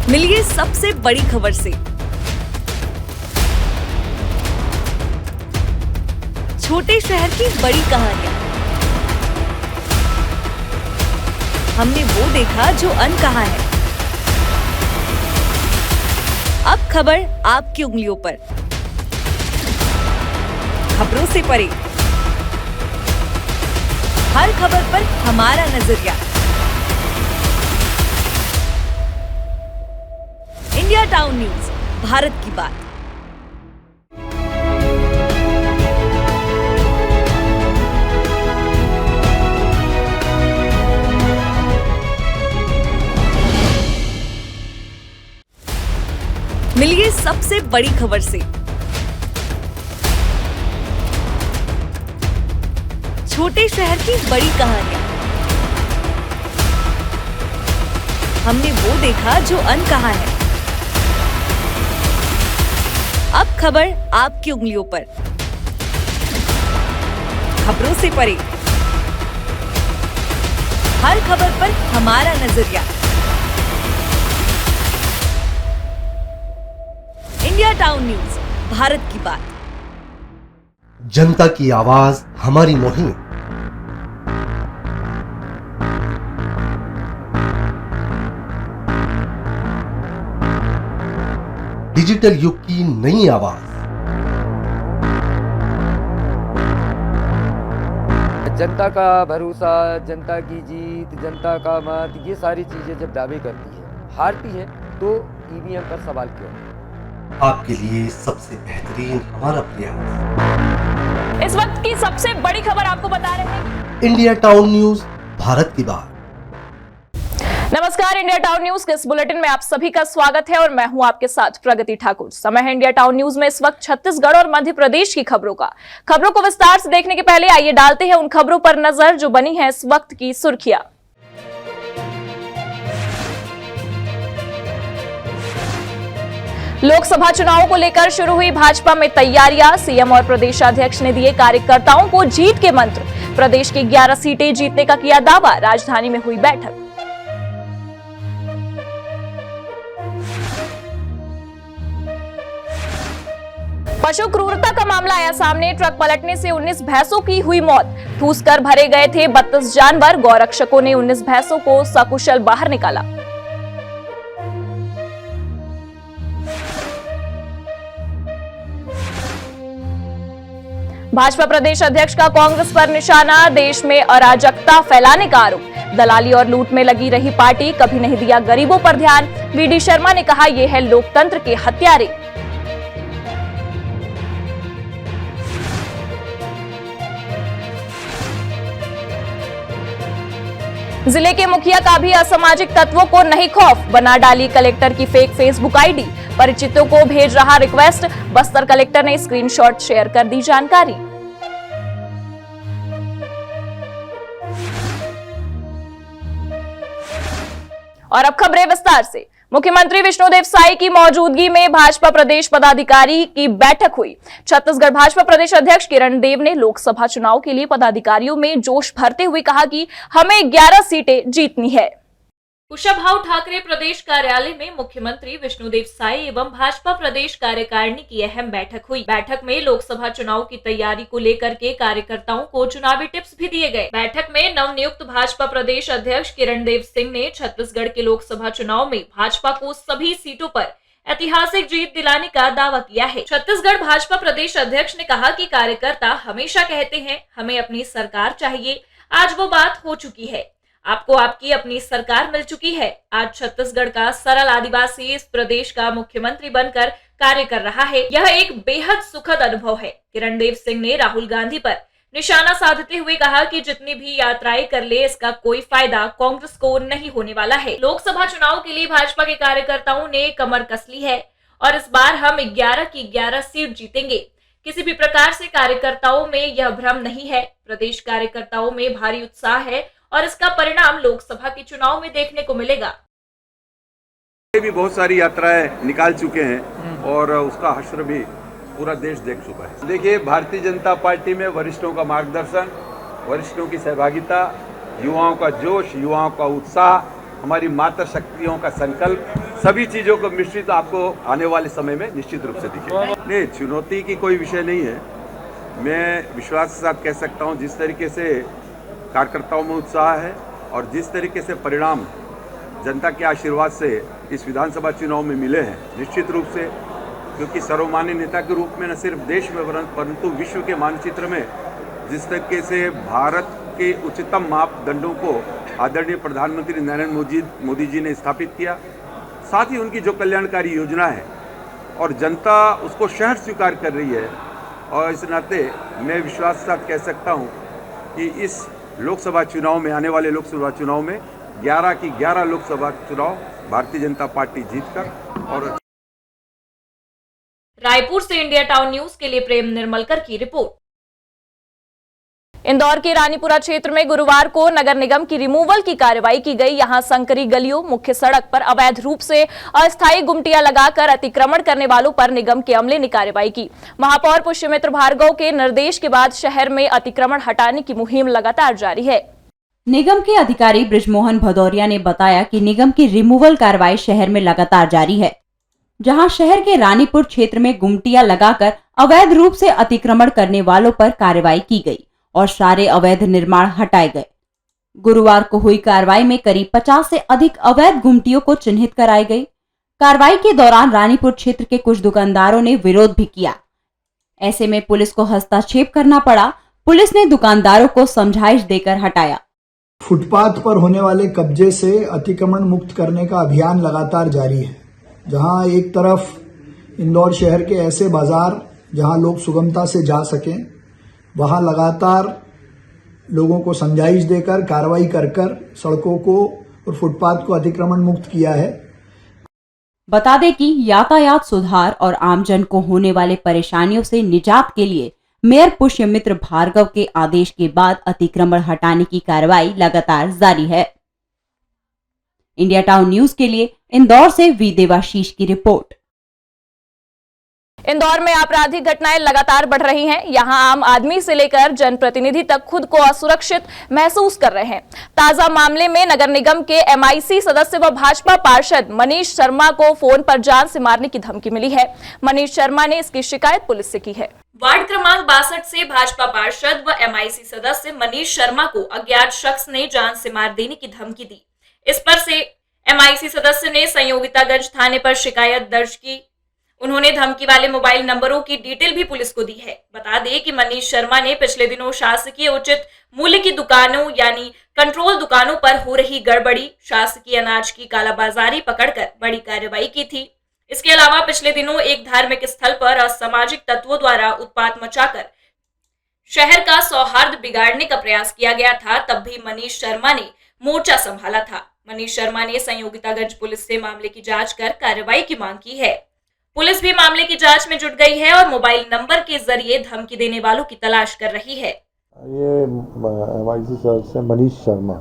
मिलिए सबसे बड़ी खबर से। छोटे शहर की बड़ी कहानियां। हमने वो देखा जो अनकहा है। अब खबर आपकी उंगलियों पर। खबरों से परे, हर खबर पर हमारा नजरिया। इंडिया टाउन न्यूज, भारत की बात। मिलिए सबसे बड़ी खबर से। छोटे शहर की बड़ी कहानियां। हमने वो देखा जो अनकहा है। अब खबर आपकी उंगलियों पर। खबरों से परे, हर खबर पर हमारा नजरिया। इंडिया टाउन न्यूज, भारत की बात। जनता की आवाज हमारी मुहिम। डिजिटल युग की नई आवाज। जनता का भरोसा, जनता की जीत, जनता का मत, ये सारी चीजें जब दावे करती है, हारती है, तो ईवीएम पर सवाल क्यों? आपके लिए सबसे बेहतरीन हमारा प्रयास। इस वक्त की सबसे बड़ी खबर आपको बता रहे हैं। इंडिया टाउन न्यूज, भारत की बात। नमस्कार, इंडिया टाउन न्यूज के इस बुलेटिन में आप सभी का स्वागत है और मैं हूं आपके साथ प्रगति ठाकुर। समय है इंडिया टाउन न्यूज में इस वक्त छत्तीसगढ़ और मध्य प्रदेश की खबरों का। खबरों को विस्तार से देखने के पहले आइए डालते हैं उन खबरों पर नजर जो बनी है इस वक्त की सुर्खियां। लोकसभा चुनावों को लेकर शुरू हुई भाजपा में तैयारियां। सीएम और प्रदेशाध्यक्ष ने दिए कार्यकर्ताओं को जीत के मंत्र। प्रदेश की 11 सीटें जीतने का किया दावा। राजधानी में हुई बैठक। पशु क्रूरता का मामला आया सामने। ट्रक पलटने से 19 भैंसों की हुई मौत। ठूस कर भरे गए थे 32 जानवर। गौरक्षकों ने 19 भैंसों को सकुशल बाहर निकाला। भाजपा प्रदेश अध्यक्ष का कांग्रेस पर निशाना। देश में अराजकता फैलाने का आरोप। दलाली और लूट में लगी रही पार्टी, कभी नहीं दिया गरीबों पर ध्यान। वीडी शर्मा ने कहा, ये है लोकतंत्र के हत्यारे। जिले के मुखिया का भी असामाजिक तत्वों को नहीं खौफ। बना डाली कलेक्टर की फेक फेसबुक आईडी। परिचितों को भेज रहा रिक्वेस्ट। बस्तर कलेक्टर ने स्क्रीनशॉट शेयर कर दी जानकारी। और अब खबरें विस्तार से। मुख्यमंत्री विष्णुदेव साई की मौजूदगी में भाजपा प्रदेश पदाधिकारी की बैठक हुई। छत्तीसगढ़ भाजपा प्रदेश अध्यक्ष किरण देव ने लोकसभा चुनाव के लिए पदाधिकारियों में जोश भरते हुए कहा कि हमें 11 सीटें जीतनी है। कुशाभाऊ ठाकरे प्रदेश कार्यालय में मुख्यमंत्री विष्णुदेव साई एवं भाजपा प्रदेश कार्यकारिणी की अहम बैठक हुई। बैठक में लोकसभा चुनाव की तैयारी को लेकर के कार्यकर्ताओं को चुनावी टिप्स भी दिए गए। बैठक में नवनियुक्त भाजपा प्रदेश अध्यक्ष किरण देव सिंह ने छत्तीसगढ़ के लोकसभा चुनाव में भाजपा को सभी सीटों पर ऐतिहासिक जीत दिलाने का दावा किया है। छत्तीसगढ़ भाजपा प्रदेश अध्यक्ष ने कहा कि कार्यकर्ता हमेशा कहते हैं हमें अपनी सरकार चाहिए। आज वो बात हो चुकी है। आपको आपकी अपनी सरकार मिल चुकी है। आज छत्तीसगढ़ का सरल आदिवासी इस प्रदेश का मुख्यमंत्री बनकर कार्य कर रहा है। यह एक बेहद सुखद अनुभव है। किरण देव सिंह ने राहुल गांधी पर निशाना साधते हुए कहा कि जितनी भी यात्राएं कर ले, इसका कोई फायदा कांग्रेस को नहीं होने वाला है। लोकसभा चुनाव के लिए भाजपा के कार्यकर्ताओं ने कमर कस ली है और इस बार हम 11 की 11 सीट जीतेंगे। किसी भी प्रकार से कार्यकर्ताओं में यह भ्रम नहीं है। प्रदेश कार्यकर्ताओं में भारी उत्साह है और इसका परिणाम लोकसभा के चुनाव में देखने को मिलेगा। भी बहुत सारी यात्राएं निकाल चुके हैं और उसका हश्र भी पूरा देश देख चुका है। देखिए, भारतीय जनता पार्टी में वरिष्ठों का मार्गदर्शन, वरिष्ठों की सहभागिता, युवाओं का जोश, युवाओं का उत्साह हमारी मातृ शक्तियों का संकल्प, सभी चीज़ों को मिश्रित आपको आने वाले समय में निश्चित रूप से दिखेगा। नहीं, चुनौती की कोई विषय नहीं है। मैं विश्वास के साथ कह सकता हूँ, जिस तरीके से कार्यकर्ताओं में उत्साह है और जिस तरीके से परिणाम जनता के आशीर्वाद से इस विधानसभा चुनाव में मिले हैं, निश्चित रूप से, क्योंकि सर्वमान्य नेता के रूप में न सिर्फ देश में परंतु विश्व के मानचित्र में जिस तरीके से भारत के उच्चतम मापदंडों को आदरणीय प्रधानमंत्री नरेंद्र मोदी जी ने स्थापित किया, साथ ही उनकी जो कल्याणकारी योजना है और जनता उसको शहर स्वीकार कर रही है, और इस नाते मैं विश्वास के साथ कह सकता हूं कि इस लोकसभा चुनाव में, आने वाले लोकसभा चुनाव में 11 की 11 लोकसभा चुनाव भारतीय जनता पार्टी जीतकर और रायपुर से इंडिया टाउन न्यूज के लिए प्रेम निर्मलकर की रिपोर्ट। इंदौर के रानीपुरा क्षेत्र में गुरुवार को नगर निगम की रिमूवल की कार्रवाई की गई। यहां संकरी गलियों, मुख्य सड़क पर अवैध रूप से अस्थायी गुमटियां लगाकर अतिक्रमण करने वालों पर निगम के अमले ने कार्रवाई की। महापौर पुष्यमित्र भार्गव के निर्देश के बाद शहर में अतिक्रमण हटाने की मुहिम लगातार जारी है। निगम के अधिकारी बृजमोहन भदौरिया ने बताया कि निगम की रिमूवल कार्रवाई शहर में लगातार जारी है, जहां शहर के रानीपुर क्षेत्र में गुमटियां लगाकर अवैध रूप से अतिक्रमण करने वालों पर कार्रवाई की गई और सारे अवैध निर्माण हटाए गए। गुरुवार को हुई कार्रवाई में करीब 50 से अधिक अवैध गुमटियों को चिन्हित कराई गई। कार्रवाई के दौरान रानीपुर क्षेत्र के कुछ दुकानदारों ने विरोध भी किया। ऐसे में पुलिस को हस्तक्षेप करना पड़ा। पुलिस ने दुकानदारों को समझाइश देकर हटाया। फुटपाथ पर होने वाले कब्जे से अतिक्रमण मुक्त करने का अभियान लगातार जारी है, जहां एक तरफ इंदौर शहर के ऐसे बाजार जहां लोग सुगमता से जा सकें, वहां लगातार लोगों को समझाइश देकर कार्रवाई कर सड़कों को और फुटपाथ को अतिक्रमण मुक्त किया है। बता दें कि यातायात सुधार और आमजन को होने वाले परेशानियों से निजात के लिए मेयर पुष्यमित्र भार्गव के आदेश के बाद अतिक्रमण हटाने की कार्रवाई लगातार जारी है। इंडिया टाउन न्यूज के लिए इंदौर से वी देवाशीष की रिपोर्ट। इंदौर में आपराधिक घटनाएं लगातार बढ़ रही हैं। यहां आम आदमी से लेकर जनप्रतिनिधि तक खुद को असुरक्षित महसूस कर रहे हैं। ताजा मामले में नगर निगम के एमआईसी सदस्य व भाजपा पार्षद मनीष शर्मा को फोन पर जान से मारने की धमकी मिली है। मनीष शर्मा ने इसकी शिकायत पुलिस से की है। वार्ड क्रमांक 62 से भाजपा पार्षद व एमआईसी सदस्य मनीष शर्मा को अज्ञात शख्स ने जान से मार देने की धमकी दी। इस पर से एमआईसी सदस्य ने संयोगितागंज थाने पर शिकायत दर्ज की। उन्होंने धमकी वाले मोबाइल नंबरों की डिटेल भी पुलिस को दी है। बता दें कि मनीष शर्मा ने पिछले दिनों शासकीय उचित मूल्य की दुकानों यानी कंट्रोल दुकानों पर हो रही गड़बड़ी, शासकीय अनाज की कालाबाजारी पकड़कर बड़ी कार्रवाई की थी। इसके अलावा पिछले दिनों एक धार्मिक स्थल पर असामाजिक तत्वों द्वारा उत्पात मचाकर शहर का सौहार्द बिगाड़ने का प्रयास किया गया था। तब भी मनीष शर्मा ने मोर्चा संभाला था। मनीष शर्मा ने संयोगितागंज पुलिस से मामले की जांच कर कार्रवाई की मांग की है। पुलिस भी मामले की जांच में जुट गई है और मोबाइल नंबर के जरिए धमकी देने वालों की तलाश कर रही है। ये एमआईसी सदस्य मनीष शर्मा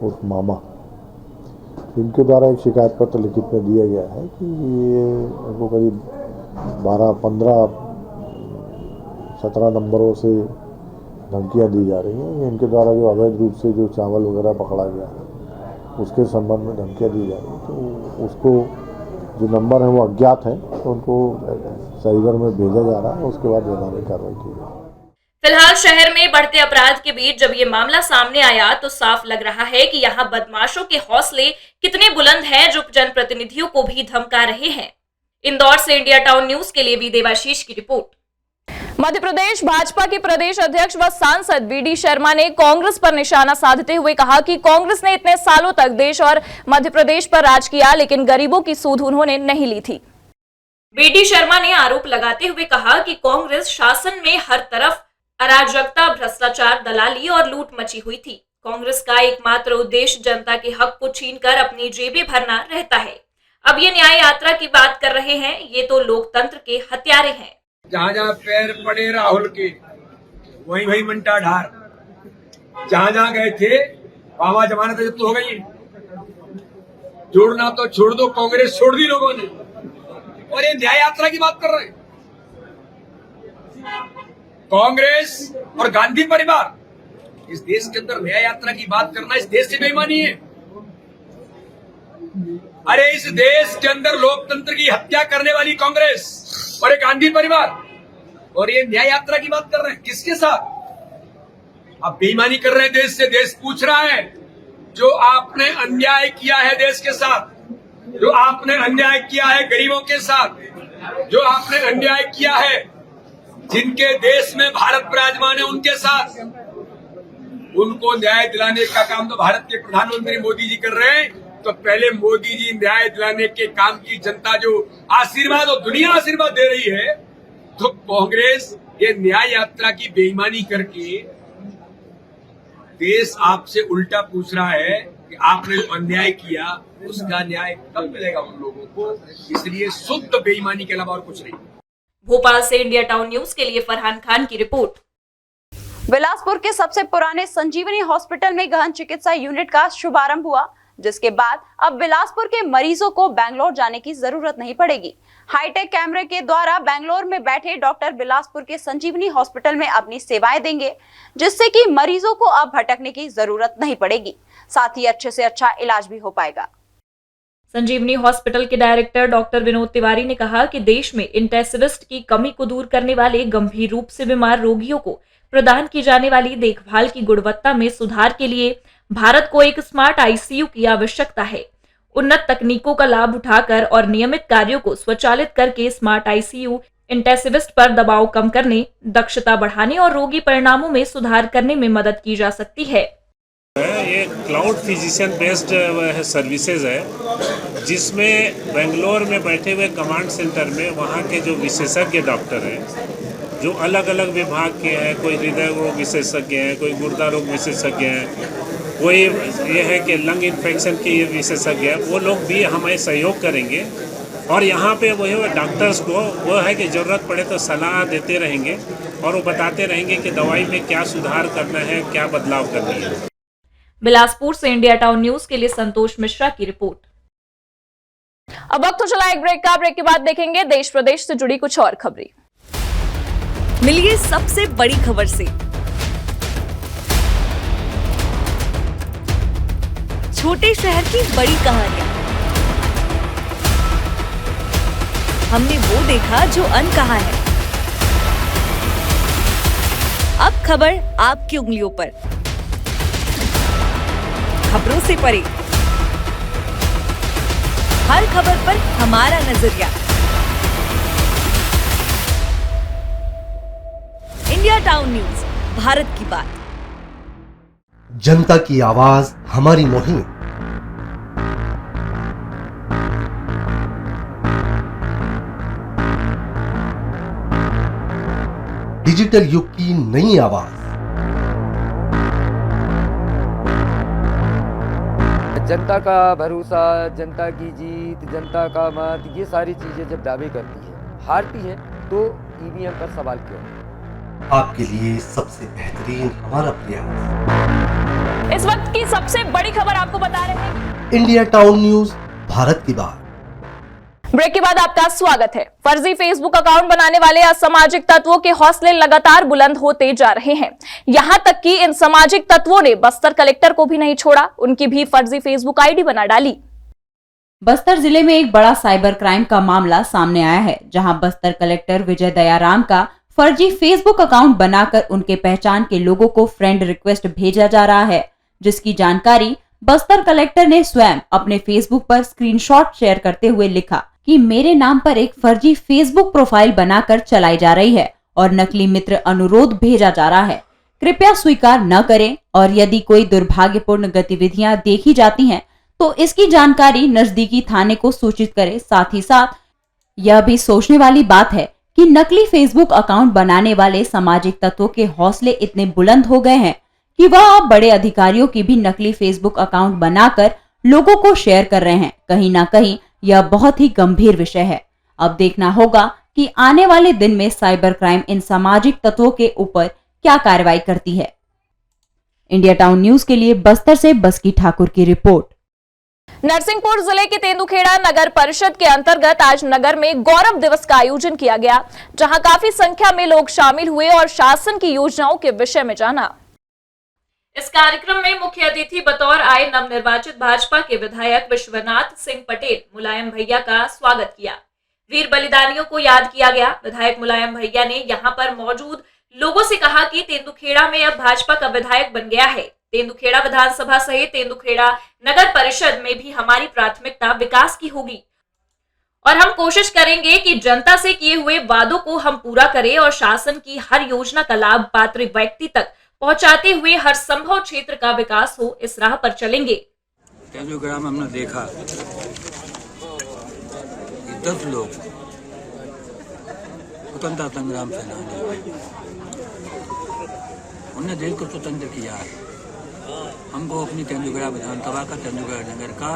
उर्फ मामा, इनके द्वारा एक शिकायत पत्र लिखित में दिया गया है कि ये उनको करीब 12, 15, 17 नंबरों से धमकियां दी जा रही हैं। इनके द्वारा जो अवैध रूप से जो चावल वगैरह पकड़ा गया है उसके संबंध में धमकियां दी जा रही हैं। तो उसको जो नंबर है वो अज्ञात है, तो उनको साइबर में भेजा जा रहा है। उसके बाद वैधानिक कार्रवाई की जाएगी। फिलहाल शहर में बढ़ते अपराध के बीच जब ये मामला सामने आया तो साफ लग रहा है कि यहाँ बदमाशों के हौसले कितने बुलंद हैं जो जनप्रतिनिधियों को भी धमका रहे हैं। इंदौर से इंडिया टाउन न्यूज के लिए वी देवाशीष की रिपोर्ट। मध्य प्रदेश भाजपा के प्रदेश अध्यक्ष व सांसद बीडी शर्मा ने कांग्रेस पर निशाना साधते हुए कहा कि कांग्रेस ने इतने सालों तक देश और मध्य प्रदेश पर राज किया, लेकिन गरीबों की सूध उन्होंने नहीं ली थी। बीडी शर्मा ने आरोप लगाते हुए कहा कि कांग्रेस शासन में हर तरफ अराजकता, भ्रष्टाचार, दलाली और लूट मची हुई थी। कांग्रेस का एकमात्र उद्देश्य जनता के हक को छीनकर अपनी जेबें भरना रहता है। अब ये न्याय यात्रा की बात कर रहे हैं, ये तो लोकतंत्र के हत्यारे हैं। जहाँ जहाँ पैर पड़े राहुल के वहीं वहीं मंटा ढार, जहाँ जहाँ गए थे वहाँ जमानत जब्त हो गई। जोड़ना तो छोड़ दो, कांग्रेस छोड़ दी लोगों ने, और ये न्याय यात्रा की बात कर रहे हैं। कांग्रेस और गांधी परिवार इस देश के अंदर न्याय यात्रा की बात करना इस देश से बेईमानी है। अरे इस देश के अंदर लोकतंत्र की हत्या करने वाली कांग्रेस और एक गांधी परिवार और ये न्याय यात्रा की बात कर रहे हैं, किसके साथ? आप बेईमानी कर रहे हैं देश से। देश पूछ रहा है, जो आपने अन्याय किया है देश के साथ, जो आपने अन्याय किया है गरीबों के साथ, जो आपने अन्याय किया है जिनके देश में भारत विराजमान है उनके साथ, उनको न्याय दिलाने का काम तो भारत के प्रधानमंत्री मोदी जी कर रहे हैं। तो पहले मोदी जी न्याय दिलाने के काम की जनता जो आशीर्वाद और दुनिया आशीर्वाद दे रही है, तो कांग्रेस ये न्याय यात्रा की बेईमानी करके देश आपसे उल्टा पूछ रहा है कि आपने जो अन्याय किया उसका न्याय कब मिलेगा उन लोगों को। इसलिए शुद्ध बेईमानी के अलावा और कुछ नहीं। भोपाल से इंडिया टाउन न्यूज के लिए फरहान खान की रिपोर्ट। बिलासपुर के सबसे पुराने संजीवनी हॉस्पिटल में गहन चिकित्सा यूनिट का शुभारंभ हुआ, जिसके बाद अब बिलासपुर के मरीजों को बेंगलोर जाने की जरूरत नहीं पड़ेगी। हाईटेक कैमरे के द्वारा बेंगलोर में बैठे डॉक्टर बिलासपुर के संजीवनी हॉस्पिटल में अपनी सेवाएं देंगे, जिससे कि मरीजों को अब भटकने की जरूरत नहीं पड़ेगी, साथ ही अच्छे से अच्छा इलाज भी हो पाएगा। संजीवनी हॉस्पिटल के डायरेक्टर डॉक्टर विनोद तिवारी ने कहा कि देश में इंटेंसिविस्ट की कमी को दूर करने वाले गंभीर रूप से बीमार रोगियों को प्रदान की जाने वाली देखभाल की गुणवत्ता में सुधार के लिए भारत को एक स्मार्ट आईसीयू की आवश्यकता है। उन्नत तकनीकों का लाभ उठाकर और नियमित कार्यों को स्वचालित करके स्मार्ट आईसीयू इंटेंसिविस्ट पर दबाव कम करने, दक्षता बढ़ाने और रोगी परिणामों में सुधार करने में मदद की जा सकती है। ये क्लाउड फिजिशियन बेस्ड सर्विसेज है, जिसमें बेंगलोर में बैठे हुए कमांड सेंटर में वहाँ के जो विशेषज्ञ डॉक्टर हैं, जो अलग अलग विभाग के हैं, कोई हृदय रोग विशेषज्ञ हैं, कोई गुर्दा रोग विशेषज्ञ हैं, कोई ये है कि लंग इन्फेक्शन के विशेषज्ञ हैं, वो लोग भी हमें सहयोग करेंगे। और यहाँ पे वही डॉक्टर्स को वो है कि ज़रूरत पड़े तो सलाह देते रहेंगे और वो बताते रहेंगे कि दवाई में क्या सुधार करना है, क्या बदलाव करनी है। बिलासपुर से इंडिया टाउन न्यूज के लिए संतोष मिश्रा की रिपोर्ट। अब वक्त तो चला एक ब्रेक का। ब्रेक के बाद देखेंगे देश प्रदेश से जुड़ी कुछ और खबरें। मिलिए सबसे बड़ी खबर से। छोटे शहर की बड़ी कहानियां। हमने वो देखा जो अनकहा है। अब खबर आपकी उंगलियों पर। खबरों से परे, हर खबर पर हमारा नजरिया। इंडिया टाउन न्यूज, भारत की बात। जनता की आवाज हमारी मुहिम। डिजिटल युग की नई आवाज। जनता का भरोसा, जनता की जीत, जनता का मत, ये सारी चीजें जब दावे करती है, हारती है, तो ईवीएम पर सवाल क्यों? आपके लिए सबसे बेहतरीन हमारा प्रयास। इस वक्त की सबसे बड़ी खबर आपको बता रहे हैं। इंडिया टाउन न्यूज, भारत की बात। ब्रेक के बाद आपका स्वागत है। फर्जी फेसबुक अकाउंट बनाने वाले असामाजिक तत्वों के हौसले लगातार बुलंद होते जा रहे हैं। यहां तक कि इन सामाजिक तत्वों ने बस्तर कलेक्टर को भी नहीं छोड़ा, उनकी भी फर्जी फेसबुक आईडी बना डाली। बस्तर जिले में एक बड़ा साइबर क्राइम का मामला सामने आया है, जहां बस्तर कलेक्टर विजय दयाराम का फर्जी फेसबुक अकाउंट बनाकर उनके पहचान के लोगों को फ्रेंड रिक्वेस्ट भेजा जा रहा है, जिसकी जानकारी बस्तर कलेक्टर ने स्वयं अपने फेसबुक पर स्क्रीनशॉट शेयर करते हुए लिखा कि मेरे नाम पर एक फर्जी फेसबुक प्रोफाइल बनाकर चलाई जा रही है और नकली मित्र अनुरोध भेजा जा रहा है। कृपया स्वीकार न करें और यदि कोई दुर्भाग्यपूर्ण गतिविधियां देखी जाती हैं तो इसकी जानकारी नजदीकी थाने को सूचित करें। साथ ही साथ यह भी सोचने वाली बात है कि नकली फेसबुक अकाउंट बनाने वाले सामाजिक तत्वों के हौसले इतने बुलंद हो गए हैं कि वह अब बड़े अधिकारियों की भी नकली फेसबुक अकाउंट बनाकर लोगों को शेयर कर रहे हैं। कहीं ना कहीं यह बहुत ही गंभीर विषय है। अब देखना होगा कि आने वाले दिन में साइबर क्राइम इन सामाजिक तत्वों के ऊपर क्या कार्रवाई करती है। इंडिया टाउन न्यूज के लिए बस्तर से बस्की ठाकुर की रिपोर्ट। नरसिंहपुर जिले के तेंदुखेड़ा नगर परिषद के अंतर्गत आज नगर में गौरव दिवस का आयोजन किया गया, जहां काफी संख्या में लोग शामिल हुए और शासन की योजनाओं के विषय में जाना। इस कार्यक्रम में मुख्य अतिथि बतौर आए नवनिर्वाचित भाजपा के विधायक विश्वनाथ सिंह पटेल मुलायम भैया का स्वागत किया। वीर बलिदानियों को याद किया गया। विधायक मुलायम भैया ने यहां पर मौजूद लोगों से कहा कि तेंदुखेड़ा में अब भाजपा का विधायक बन गया है। तेंदुखेड़ा विधानसभा सहित तेंदुखेड़ा नगर परिषद में भी हमारी प्राथमिकता विकास की होगी और हम कोशिश करेंगे कि जनता से किए हुए वादों को हम पूरा करें और शासन की हर योजना का लाभ पात्र व्यक्ति तक पहुंचाते हुए हर संभव क्षेत्र का विकास हो, इस राह पर चलेंगे। तेंदुखेड़ा में हमने देखा 10 लोग स्वतंत्रता संग्राम सेनानी, उन्होंने देश को स्वतंत्र किया है। हमको अपनी तेंदुखेड़ा विधानसभा का, तेंदुखेड़ा नगर का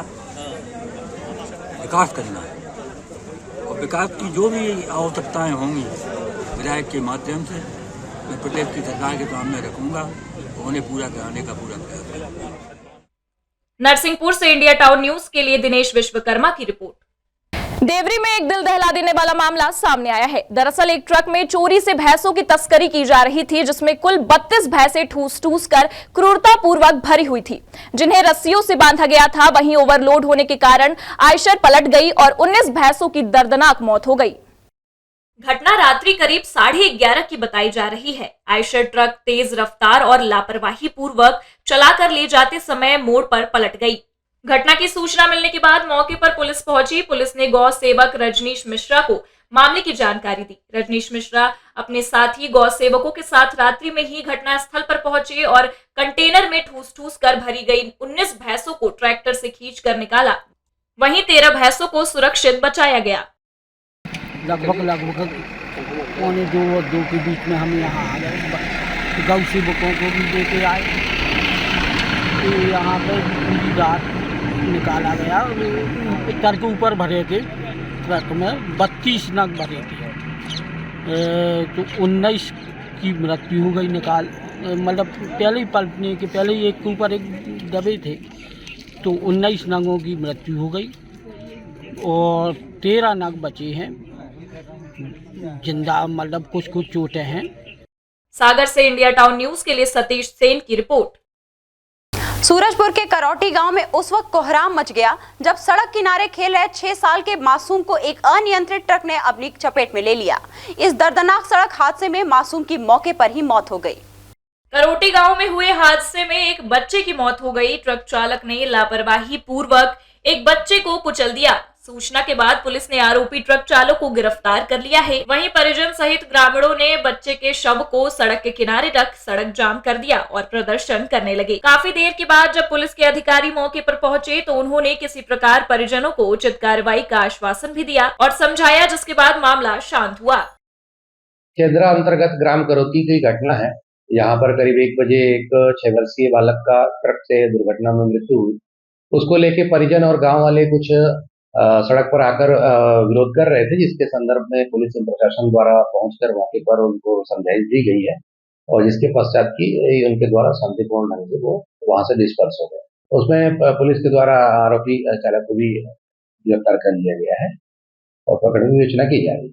विकास करना है और विकास की जो भी आवश्यकताएं होंगी विधायक के माध्यम से मैं प्रदेश की सरकार के सामने रखूंगा और उन्हें पूरा कराने का पूरा प्रयास करूंगा। नरसिंहपुर से इंडिया टाउन न्यूज के लिए दिनेश विश्वकर्मा की रिपोर्ट। देवरी में एक दिल दहला देने वाला मामला सामने आया है। दरअसल एक ट्रक में चोरी से भैंसों की तस्करी की जा रही थी, जिसमें कुल 32 भैंसें ठूस कर क्रूरतापूर्वक भरी हुई थी, जिन्हें रस्सियों से बांधा गया था। वहीं ओवरलोड होने के कारण आयशर पलट गई और 19 भैंसों की दर्दनाक मौत हो गई। घटना रात्रि करीब 11:30 की बताई जा रही है। आयशर ट्रक तेज रफ्तार और लापरवाही पूर्वक चलाकर ले जाते समय मोड़ पर पलट गई। घटना की सूचना मिलने के बाद मौके पर पुलिस पहुंची। पुलिस ने गौ सेवक रजनीश मिश्रा को मामले की जानकारी दी। रजनीश मिश्रा अपने साथी गौ सेवकों के साथ रात्रि में ही घटना स्थल पर पहुंचे और कंटेनर में ठूस कर भरी गई 19 भैंसों को ट्रैक्टर से खींचकर निकाला। वहीं 13 भैंसों को सुरक्षित बचाया गया। लगभग 1:45 के बीच में हम यहाँ आ गए। गौ सेवकों को भी लेके आए। यहाँ पे पूरी रात निकाला गया। ट्रक के ऊपर भरे थे, ट्रक में 32 नग भरे थे, तो 19 की मृत्यु हो गई। मतलब पहले ही पलटने के पहले ही एक के ऊपर एक दबे थे, तो 19 नगों की मृत्यु हो गई और 13 नग बचे हैं जिंदा, मतलब कुछ चोटें हैं। सागर से इंडिया टाउन न्यूज के लिए सतीश सेन की रिपोर्ट। सूरजपुर के करौटी गांव में उस वक्त कोहराम मच गया जब सड़क किनारे खेल रहे 6 साल के मासूम को एक अनियंत्रित ट्रक ने अपनी चपेट में ले लिया। इस दर्दनाक सड़क हादसे में मासूम की मौके पर ही मौत हो गई। करौटी गांव में हुए हादसे में एक बच्चे की मौत हो गई। ट्रक चालक ने लापरवाही पूर्वक एक बच्चे को कुचल दिया। सूचना के बाद पुलिस ने आरोपी ट्रक चालक को गिरफ्तार कर लिया है। वहीं परिजन सहित ग्रामीणों ने बच्चे के शव को सड़क के किनारे रख सड़क जाम कर दिया और प्रदर्शन करने लगे। काफी देर के बाद जब पुलिस के अधिकारी मौके पर पहुंचे तो उन्होंने किसी प्रकार परिजनों को उचित कार्रवाई का आश्वासन भी दिया और समझाया, जिसके बाद मामला शांत हुआ। चेदरा अंतर्गत ग्राम करौती की घटना है। यहाँ पर करीब 1 बजे एक 6 वर्षीय बालक का ट्रक से दुर्घटना में मृत्यु हुई। उसको लेके परिजन और गांव वाले कुछ सड़क पर आकर विरोध कर रहे थे, जिसके संदर्भ में पुलिस और प्रशासन द्वारा पहुंचकर मौके पर उनको समझाइश दी गई है और जिसके पश्चात की उनके द्वारा शांतिपूर्ण ढंग से वो वहां से डिस्पर्स हो गए। उसमें पुलिस के द्वारा आरोपी चालक को भी गिरफ्तार कर लिया गया है और पकड़ने की योजना की जा रही है।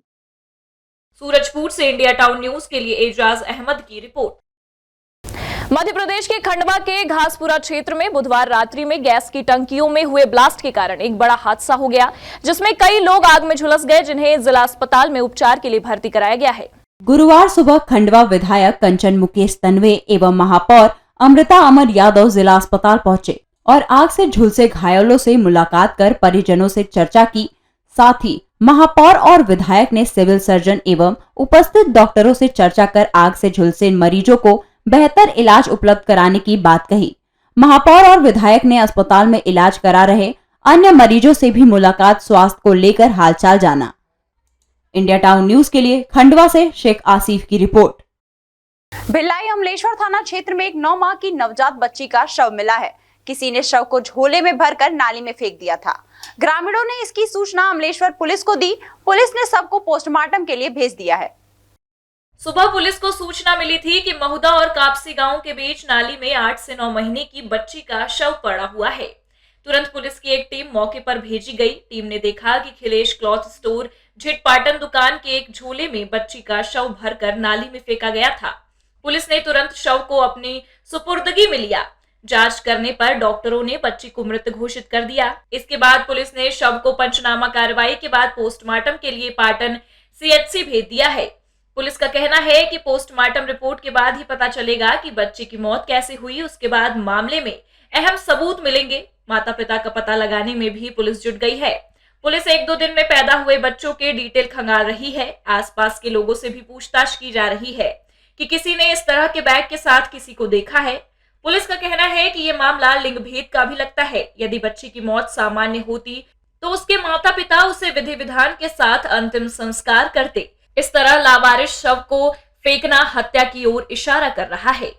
सूरजपुर से इंडिया टाउन न्यूज के लिए एजाज अहमद की रिपोर्ट। मध्य प्रदेश के खंडवा के घासपुरा क्षेत्र में बुधवार रात्रि में गैस की टंकियों में हुए ब्लास्ट के कारण एक बड़ा हादसा हो गया, जिसमें कई लोग आग में झुलस गए, जिन्हें जिला अस्पताल में उपचार के लिए भर्ती कराया गया है। गुरुवार सुबह खंडवा विधायक कंचन मुकेश तन्वे एवं महापौर अमृता अमर यादव जिला अस्पताल पहुंचे और आग से झुलसे घायलों से मुलाकात कर परिजनों से चर्चा की। साथ ही महापौर और विधायक ने सिविल सर्जन एवं उपस्थित डॉक्टरों से चर्चा कर आग से झुलसे मरीजों को बेहतर इलाज उपलब्ध कराने की बात कही। महापौर और विधायक ने अस्पताल में इलाज करा रहे अन्य मरीजों से भी मुलाकात, स्वास्थ्य को लेकर हालचाल जाना। इंडिया टाउन न्यूज के लिए खंडवा से शेख आसिफ की रिपोर्ट। भिलाई अमलेश्वर थाना क्षेत्र में एक 9 माह की नवजात बच्ची का शव मिला है। किसी ने शव को झोले में भरकर नाली में फेंक दिया था। ग्रामीणों ने इसकी सूचना अमलेश्वर पुलिस को दी। पुलिस ने शव को पोस्टमार्टम के लिए भेज दिया है। सुबह पुलिस को सूचना मिली थी कि महुदा और कापसी गांव के बीच नाली में 8 से 9 महीने की बच्ची का शव पड़ा हुआ है। तुरंत पुलिस की एक टीम मौके पर भेजी गई। टीम ने देखा कि खिलेश क्लॉथ स्टोर झिटपाटन दुकान के एक झोले में बच्ची का शव भरकर नाली में फेंका गया था। पुलिस ने तुरंत शव को अपनी सुपुर्दगी में लिया। जांच करने पर डॉक्टरों ने बच्ची को मृत घोषित कर दिया। इसके बाद पुलिस ने शव को पंचनामा कार्रवाई के बाद पोस्टमार्टम के लिए पाटन सीएचसी भेज दिया है। पुलिस का कहना है कि पोस्टमार्टम रिपोर्ट के बाद ही पता चलेगा कि बच्चे की मौत कैसे हुई। उसके बाद मामले में अहम सबूत मिलेंगे। माता पिता का पता लगाने में भी पुलिस जुट गई है। पुलिस 1-2 दिन में पैदा हुए बच्चों के डिटेल खंगाल रही है। आसपास के लोगों से भी पूछताछ की जा रही है कि किसी ने इस तरह के बैग के साथ किसी को देखा है। पुलिस का कहना है कि यह मामला लिंग भेद का भी लगता है। यदि बच्चे की मौत सामान्य होती तो उसके माता पिता उसे विधि विधान के साथ अंतिम संस्कार करते। इस तरह लावारिस शव को फेंकना हत्या की ओर इशारा कर रहा है।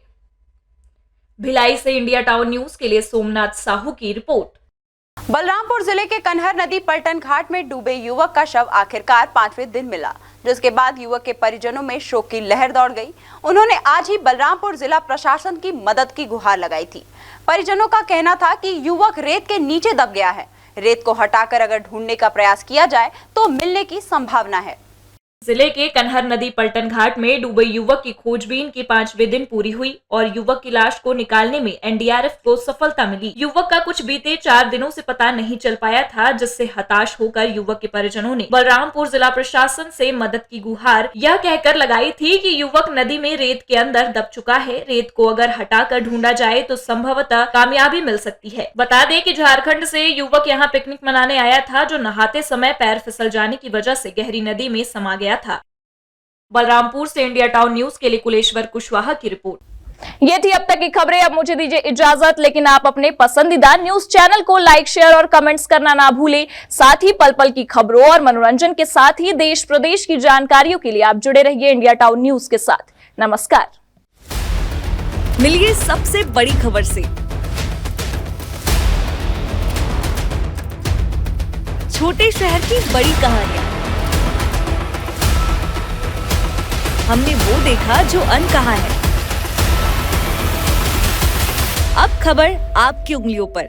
भिलाई से इंडिया टाउन न्यूज के लिए सोमनाथ साहू की रिपोर्ट। बलरामपुर जिले के कन्हर नदी पलटन घाट में डूबे युवक का शव आखिरकार 5वें दिन मिला, जिसके बाद युवक के परिजनों में शोक की लहर दौड़ गई। उन्होंने आज ही बलरामपुर जिला प्रशासन की मदद की गुहार लगाई थी। परिजनों का कहना था कि युवक रेत के नीचे दब गया है। रेत को हटाकर अगर ढूंढने का प्रयास किया जाए तो मिलने की संभावना है। जिले के कन्हर नदी पलटन घाट में डूबे युवक की खोजबीन की 5वें दिन पूरी हुई और युवक की लाश को निकालने में एनडीआरएफ को सफलता मिली। युवक का कुछ बीते 4 दिनों से पता नहीं चल पाया था, जिससे हताश होकर युवक के परिजनों ने बलरामपुर जिला प्रशासन से मदद की गुहार यह कहकर लगाई थी कि युवक नदी में रेत के अंदर दब चुका है। रेत को अगर हटाकर ढूंढा जाए तो संभवतः कामयाबी मिल सकती है। बता दें कि झारखंड से युवक यहाँ पिकनिक मनाने आया था, जो नहाते समय पैर फिसल जाने की वजह से गहरी नदी में समा गया था। बलरामपुर से इंडिया टाउन न्यूज के लिए कुलेश्वर कुशवाहा की रिपोर्ट। ये थी अब तक की खबरें। अब मुझे दीजिए इजाजत, लेकिन आप अपने पसंदीदा न्यूज चैनल को लाइक, शेयर और कमेंट्स करना ना भूलें। साथ ही पल पल की खबरों और मनोरंजन के साथ ही देश प्रदेश की जानकारियों के लिए आप जुड़े रहिए इंडिया टाउन न्यूज के साथ। नमस्कार। मिलिए सबसे बड़ी खबर से। छोटे शहर की बड़ी कहानियां, हमने वो देखा जो अनकहा है। अब खबर आपकी उंगलियों पर,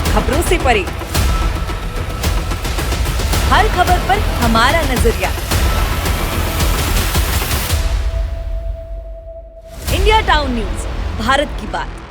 खबरों से परे, हर खबर पर हमारा नजरिया। इंडिया टाउन न्यूज, भारत की बात।